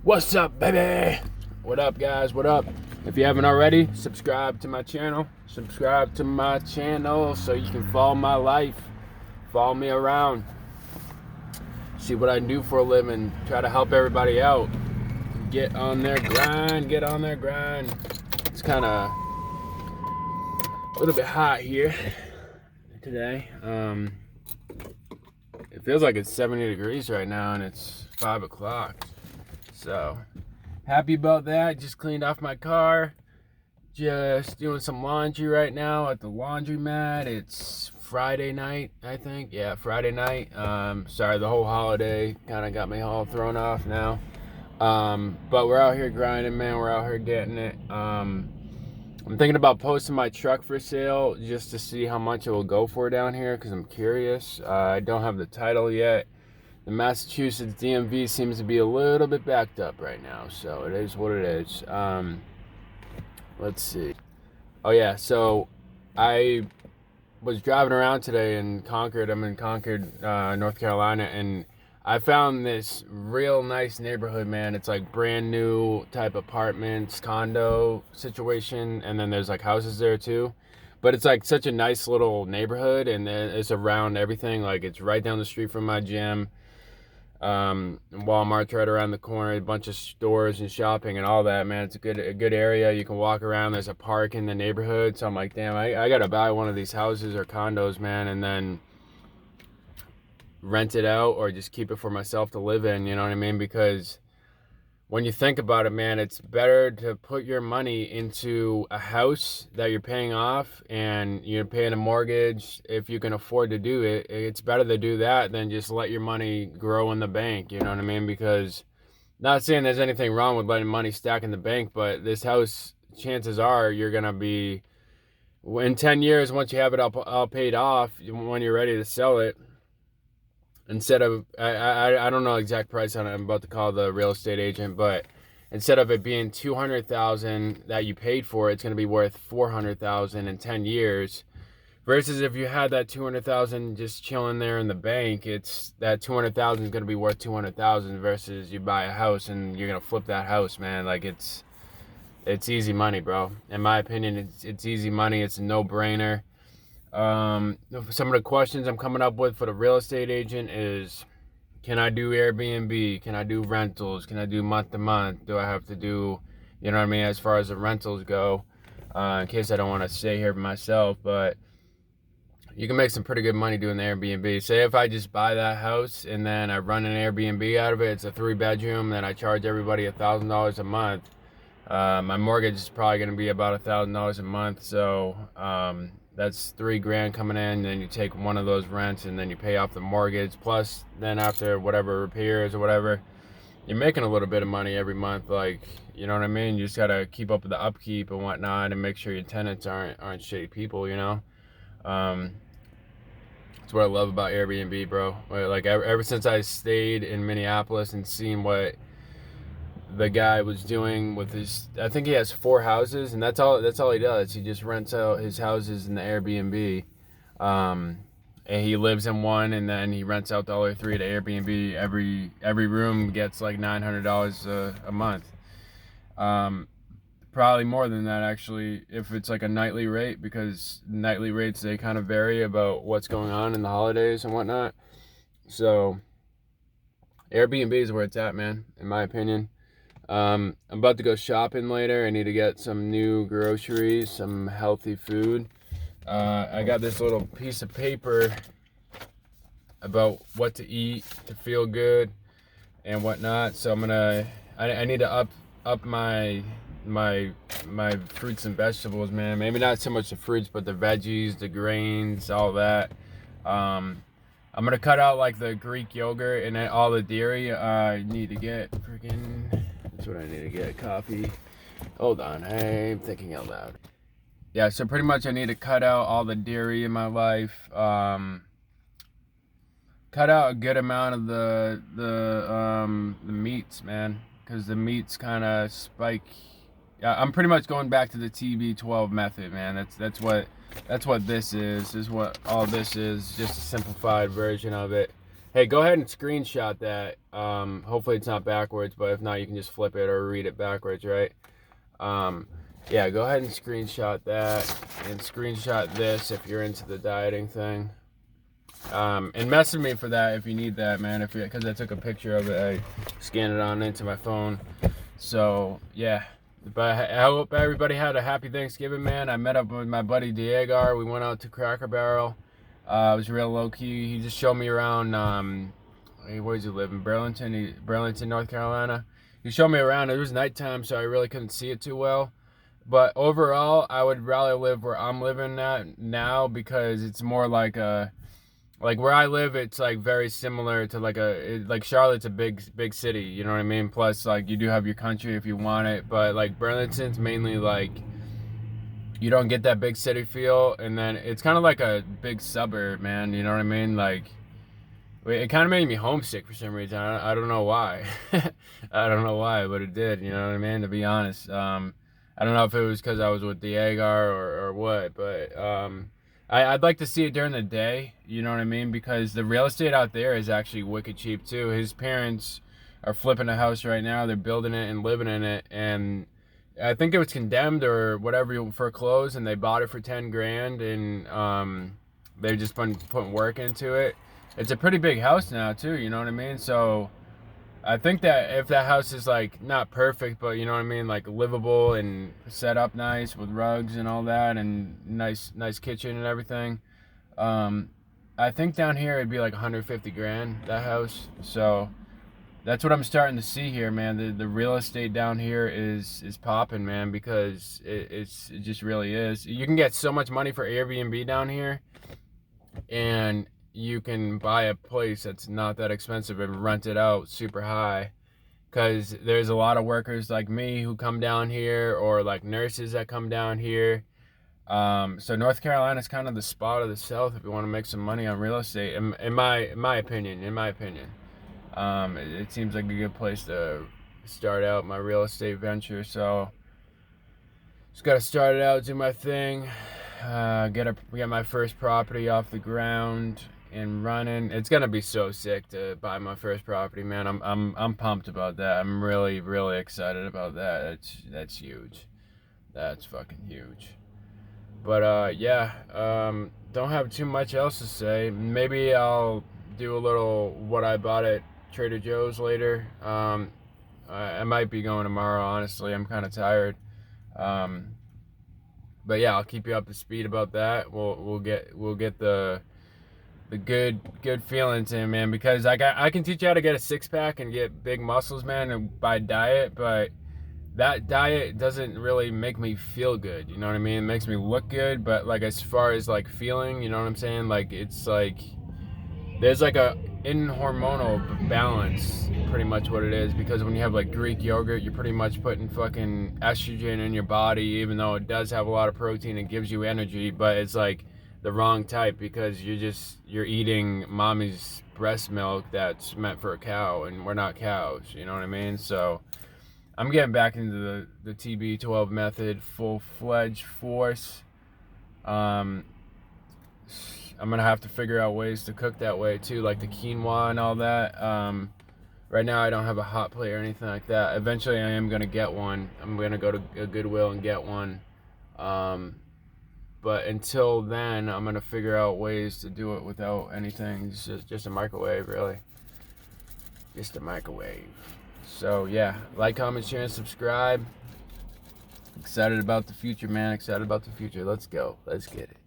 What's up, baby? What up, guys? What up? If you haven't already, subscribe to my channel. Subscribe to my channel so you can follow my life. Follow me around. See what I do for a living. Try to help everybody out. Get on their grind. Get on their grind. It's kind of a little bit hot here today. It feels like it's 70 degrees right now and it's 5 o'clock. So, happy about that. Just cleaned off my car. Just doing some laundry right now at the laundromat. It's Friday night, I think. Yeah, Friday night. Sorry, the whole holiday kind of got me all thrown off now. But we're out here grinding, man. We're out here getting it. I'm thinking about posting my truck for sale just to see how much it will go for down here because I'm curious. I don't have the title yet. The Massachusetts DMV seems to be a little bit backed up right now, so it is what it is. Let's see. Oh yeah, so I was driving around today in Concord. I'm in Concord, North Carolina, and I found this real nice neighborhood, man. It's like brand new type apartments, condo situation, and then there's like houses there too. But it's like such a nice little neighborhood, and then it's around everything. Like it's right down the street from my gym. Walmart's right around the corner, a bunch of stores and shopping and all that, man. It's a good area. You can walk around. There's a park in the neighborhood. So I'm like, damn, I gotta buy one of these houses or condos, man, and then rent it out or just keep it for myself to live in, you know what I mean? Because when you think about it, man, it's better to put your money into a house that you're paying off and you're paying a mortgage if you can afford to do it. It's better to do that than just let your money grow in the bank, you know what I mean? Because not saying there's anything wrong with letting money stack in the bank, but this house, chances are you're going to be, in 10 years, once you have it all paid off, when you're ready to sell it, instead of, I don't know the exact price on it. I'm about to call the real estate agent, but instead of it being $200,000 that you paid for, it's going to be worth $400,000 in 10 years. Versus if you had that $200,000 just chilling there in the bank, it's that $200,000 is going to be worth $200,000 versus you buy a house and you're going to flip that house, man. Like it's easy money, bro. In my opinion, it's easy money. It's a no-brainer. Some of the questions I'm coming up with for the real estate agent is, can I do Airbnb? Can I do rentals? Can I do month to month? Do I have to do, you know what I mean, as far as the rentals go, in case I don't want to stay here myself. But you can make some pretty good money doing the Airbnb. Say if I just buy that house and then I run an Airbnb out of it, it's a 3-bedroom, then I charge everybody $1,000 a month. My mortgage is probably going to be about $1,000 a month. So, that's $3,000 coming in, then you take one of those rents and then you pay off the mortgage. Plus, then after whatever repairs or whatever, you're making a little bit of money every month. Like, you know what I mean? You just gotta keep up with the upkeep and whatnot and make sure your tenants aren't shitty people, you know? That's what I love about Airbnb, bro. Like, ever since I stayed in Minneapolis and seen what the guy was doing with his, I think he has 4 houses, and that's all he does. He just rents out his houses in the Airbnb, and he lives in one, and then he rents out the other 3 to Airbnb. Every room gets like $900 a month, probably more than that actually if it's like a nightly rate, because nightly rates, they kind of vary about what's going on in the holidays and whatnot. So Airbnb is where it's at, man, in my opinion. I'm about to go shopping later. I need to get some new groceries, some healthy food. I got this little piece of paper about what to eat to feel good and whatnot. So I need to up my fruits and vegetables, man. Maybe not so much the fruits, but the veggies, the grains, all that. I'm gonna cut out like the Greek yogurt and all the dairy. I need to get freaking. That's what I need to get. Coffee. Hold on, I'm thinking out loud. Yeah, so pretty much I need to cut out all the dairy in my life. Cut out a good amount of the meats, man, because the meats kind of spike. Yeah, I'm pretty much going back to the TB12 method, man. That's what this is. This is what all this is. Just a simplified version of it. Hey, go ahead and screenshot that. Hopefully it's not backwards, but if not, you can just flip it or read it backwards, right? Yeah, go ahead and screenshot that, and screenshot this if you're into the dieting thing. And message me for that if you need that, man. Because I took a picture of it, I scanned it on into my phone. So yeah, but I hope everybody had a happy Thanksgiving, man. I met up with my buddy Diego. We went out to Cracker Barrel. It was real low key. He just showed me around. Where does he live? In Burlington, North Carolina. He showed me around. It was nighttime, so I really couldn't see it too well. But overall, I would rather live where I'm living at now, because it's more like where I live, it's like very similar to like Charlotte's a big city, you know what I mean? Plus, like, you do have your country if you want it, but like Burlington's mainly like, you don't get that big city feel, and then it's kind of like a big suburb, man, you know what I mean? Like, it kind of made me homesick for some reason. I don't know why. I don't know why, but it did, you know what I mean? To be honest, I don't know if it was because I was with Diego or what, but I'd like to see it during the day, you know what I mean? Because the real estate out there is actually wicked cheap too. His parents are flipping a house right now. They're building it and living in it, and I think it was condemned or whatever, foreclosed, and they bought it for 10 grand, and they've just been putting work into it. It's a pretty big house now too, you know what I mean? So I think that if that house is like not perfect, but you know what I mean, like livable and set up nice with rugs and all that, and nice kitchen and everything, I think down here it'd be like 150 grand, that house. So that's what I'm starting to see here, man. The real estate down here is popping, man, because it just really is. You can get so much money for Airbnb down here, and you can buy a place that's not that expensive and rent it out super high, because there's a lot of workers like me who come down here, or like nurses that come down here. So North Carolina is kind of the spot of the South if you want to make some money on real estate, in my opinion. It seems like a good place to start out my real estate venture. So just got to start it out, do my thing, get my first property off the ground and running. It's gonna be so sick to buy my first property, man. I'm pumped about that. I'm really excited about that. That's huge. That's fucking huge. But yeah, don't have too much else to say. Maybe I'll do a little what I bought at Trader Joe's later. I might be going tomorrow, honestly. I'm kind of tired. But yeah, I'll keep you up to speed about that. We'll get the good feelings in, man, because I can teach you how to get a six-pack and get big muscles, man, and by diet, but that diet doesn't really make me feel good, you know what I mean? It makes me look good, but like as far as like feeling, you know what I'm saying? Like, it's like there's like a hormonal balance, pretty much what it is, because when you have like Greek yogurt, you're pretty much putting fucking estrogen in your body, even though it does have a lot of protein and gives you energy, but it's like the wrong type, because you're eating mommy's breast milk that's meant for a cow, and we're not cows, you know what I mean? So I'm getting back into the TB12 method, full-fledged force. I'm gonna have to figure out ways to cook that way too, like the quinoa and all that. Right now I don't have a hot plate or anything like that. Eventually I am gonna get one. I'm gonna go to a Goodwill and get one. But until then, I'm gonna figure out ways to do it without anything. It's just a microwave, really. Just a microwave. So yeah, like, comment, share, and subscribe. Excited about the future, man. Excited about the future. Let's go. Let's get it.